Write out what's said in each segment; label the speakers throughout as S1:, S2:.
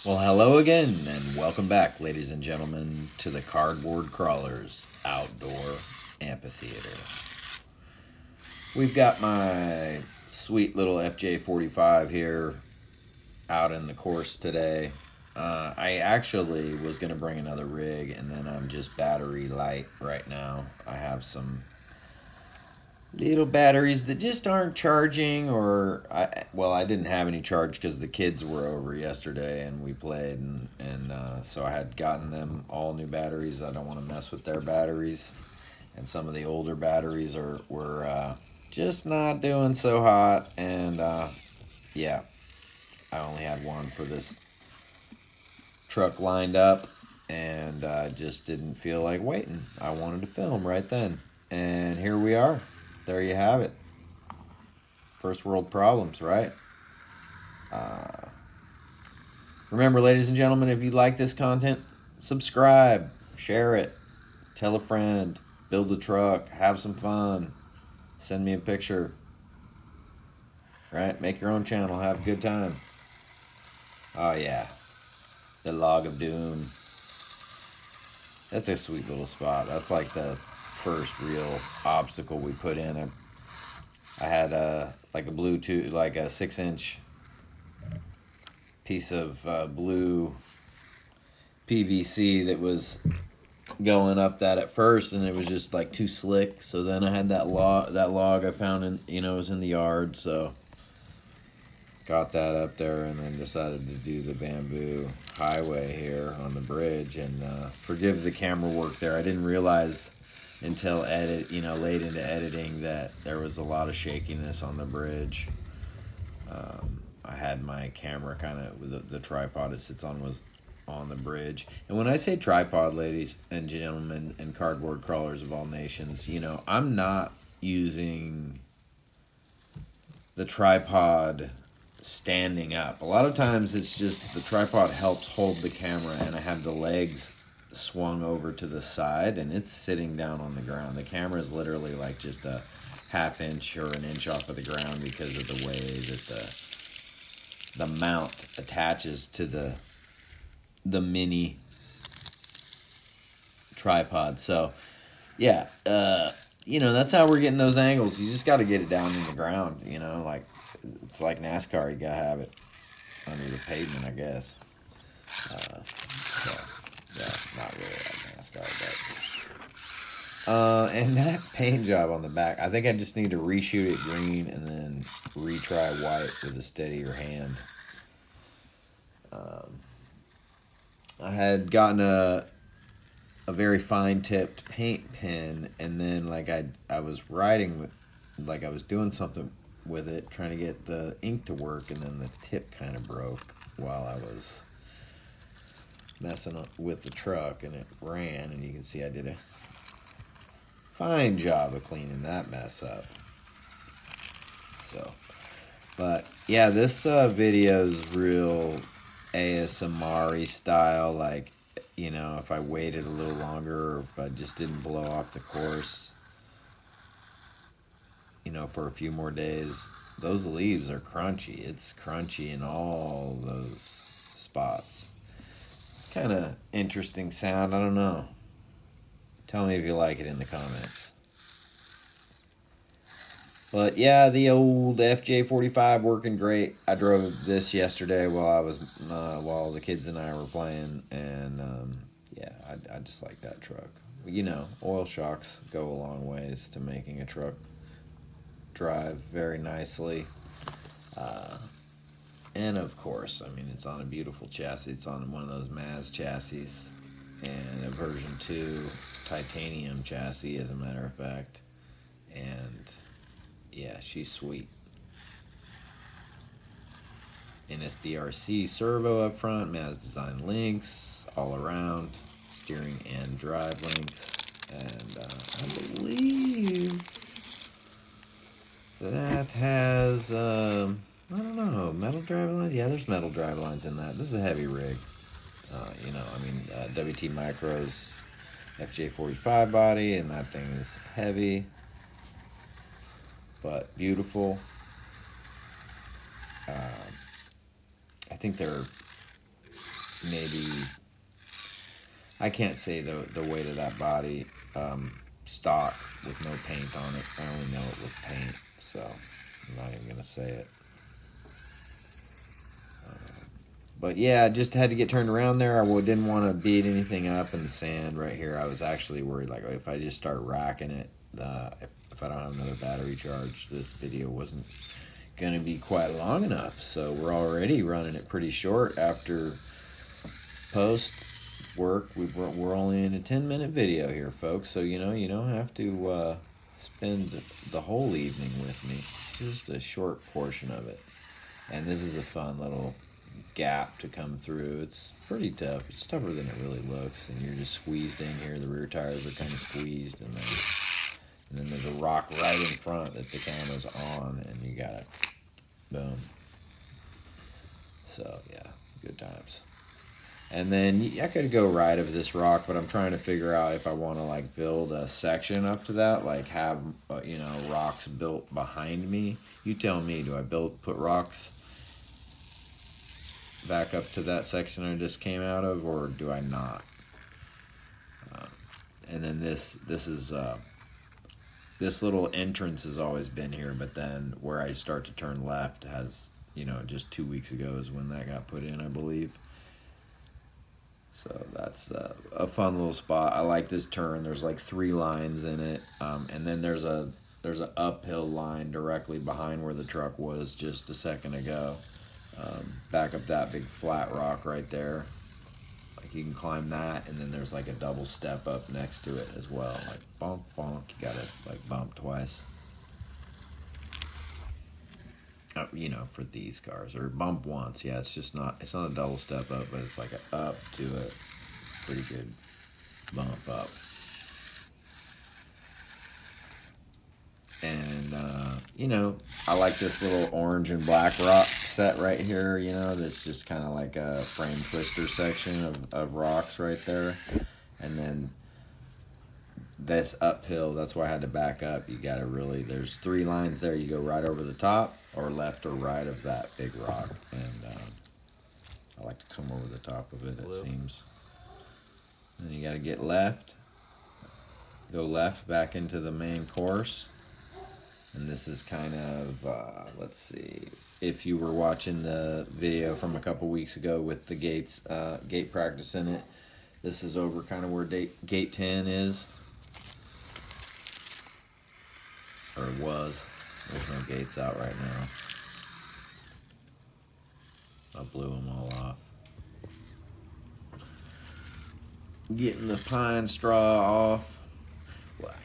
S1: Well, hello again, and welcome back, ladies and gentlemen, to the Cardboard Crawlers Outdoor Amphitheater. We've got my sweet little fj45 here out in the course today. I actually was going to bring another rig, and then I'm just battery light right now. I have some little batteries that just aren't charging, I didn't have any charge because the kids were over yesterday and we played, and so I had gotten them all new batteries. I don't want to mess with their batteries, and some of the older batteries were just not doing so hot, and yeah, I only had one for this truck lined up, and I just didn't feel like waiting. I wanted to film right then, and here we are. There you have it. First world problems, right? Remember, ladies and gentlemen, if you like this content, subscribe, share it, tell a friend, build a truck, have some fun, send me a picture, right? Make your own channel, have a good time. Oh, yeah. The Log of Doom. That's a sweet little spot. That's like the first real obstacle we put in. I had like a Bluetooth, like a 6-inch piece of blue PVC that was going up that at first, and it was just like too slick. So then I had that log I found was in the yard, so got that up there, and then decided to do the bamboo highway here on the bridge. And forgive the camera work there. I didn't realize until late into editing that there was a lot of shakiness on the bridge. I had my camera kind of, the tripod it sits on was on the bridge. And when I say tripod, ladies and gentlemen and cardboard crawlers of all nations, I'm not using the tripod standing up. A lot of times it's just the tripod helps hold the camera, and I have the legs swung over to the side, and it's sitting down on the ground. The camera is literally like just a half-inch or an inch off of the ground because of the way that the mount attaches to the mini tripod. So yeah, that's how we're getting those angles. You just got to get it down in the ground, like it's like NASCAR. You gotta have it under the pavement, I guess. So yeah, not really like NASCAR, but and that paint job on the back, I think I just need to reshoot it green and then retry white with a steadier hand. I had gotten a very fine tipped paint pen, and then I was writing with, like I was doing something with it, trying to get the ink to work, and then the tip kind of broke while I was messing up with the truck, and it ran, and you can see I did a fine job of cleaning that mess up. So, but yeah, this video is real ASMR-y style, like, if I waited a little longer, or if I just didn't blow off the course, for a few more days, those leaves are crunchy. It's crunchy in all those spots. It's kind of interesting sound. I don't know. Tell me if you like it in the comments. But yeah, the old fj45 working great. I drove this yesterday while the kids and I were playing, and yeah, I just like that truck. Oil shocks go a long ways to making a truck drive very nicely. And of course, it's on a beautiful chassis. It's on one of those Maz chassis, and a version 2 titanium chassis, as a matter of fact. And yeah, she's sweet. NSDRC servo up front, Maz design links all around, steering and drive links, and I believe that has I don't know, metal drive lines. Yeah, there's metal drive lines in that. This is a heavy rig. WT Micro's fj45 body, and that thing is heavy but beautiful. I think they're maybe, I can't say the weight of that body, stock with no paint on it. I only know it with paint, so I'm not even gonna say it. But yeah, just had to get turned around there. I didn't want to beat anything up in the sand right here. I was actually worried, like, if I just start racking it, if I don't have another battery charge, this video wasn't going to be quite long enough. So we're already running it pretty short after post work. We're only in a 10-minute video here, folks. So, you don't have to spend the whole evening with me. Just a short portion of it. And this is a fun little gap to come through. It's pretty tough. It's tougher than it really looks, and you're just squeezed in here. The rear tires are kind of squeezed, and then there's a rock right in front that the camera's on, and you gotta boom. So yeah, good times. And then I could go right of this rock, but I'm trying to figure out if I want to like build a section up to that, like have rocks built behind me. You tell me. Do I put rocks back up to that section I just came out of, or do I not? And then this is this little entrance has always been here, but then where I start to turn left has, just 2 weeks ago is when that got put in, I believe. So that's a fun little spot. I like this turn. There's like 3 lines in it, and then there's an uphill line directly behind where the truck was just a second ago. Back up that big flat rock right there. Like you can climb that, and then there's like a double step up next to it as well. Like bonk, bonk. You gotta like bump twice. For these cars, or bump once. Yeah, it's not a double step up, but it's like a up to a pretty good bump up. And I like this little orange and black rock set right here. That's just kind of like a frame twister section of rocks right there. And then this uphill, that's why I had to back up. You gotta there's 3 lines there. You go right over the top, or left or right of that big rock. And I like to come over the top of it, it seems. And you gotta get left. Go left back into the main course. And this is kind of, let's see, if you were watching the video from a couple weeks ago with the gate practice in it, this is over kind of where gate 10 is. Or it was. There's no gates out right now. I blew them all off. Getting the pine straw off.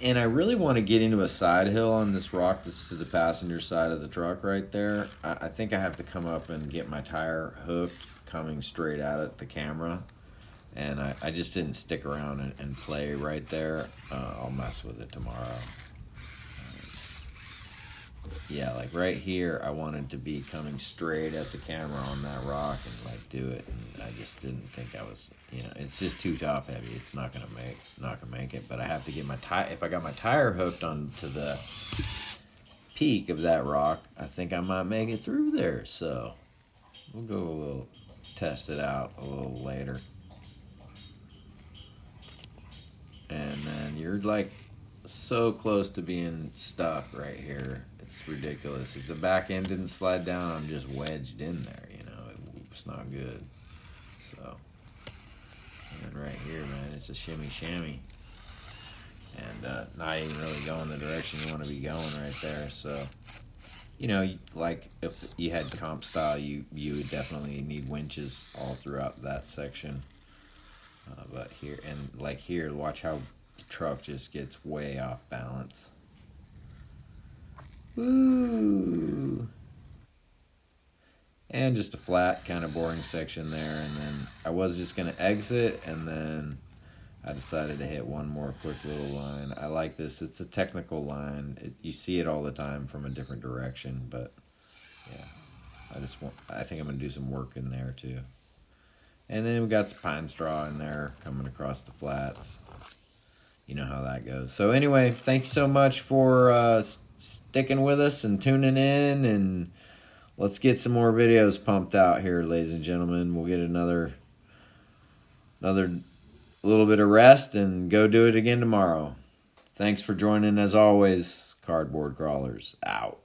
S1: And I really want to get into a side hill on this rock that's to the passenger side of the truck right there. I think I have to come up and get my tire hooked coming straight at the camera. And I just didn't stick around and play right there. I'll mess with it tomorrow. Yeah, like right here, I wanted to be coming straight at the camera on that rock and like do it. And I just didn't think I was, it's just too top heavy. It's not gonna make it. But I have to get my tire. If I got my tire hooked onto the peak of that rock, I think I might make it through there. So we'll test it out a little later. And then you're like so close to being stuck right here. It's ridiculous. If the back end didn't slide down, I'm just wedged in there, it's not good. So, and then right here, man, it's a shimmy shammy. And not even really going the direction you want to be going right there. So, like if you had comp style, you would definitely need winches all throughout that section. But here, watch how the truck just gets way off balance. Woo! And just a flat, kind of boring section there. And then I was just going to exit, and then I decided to hit one more quick little line. I like this. It's a technical line. You see it all the time from a different direction, but yeah. I think I'm going to do some work in there too. And then we got some pine straw in there coming across the flats. You know how that goes. So anyway, thank you so much for sticking with us and tuning in, and let's get some more videos pumped out here, ladies and gentlemen. We'll get another another little bit of rest and go do it again tomorrow. Thanks for joining as always, Cardboard Crawlers out.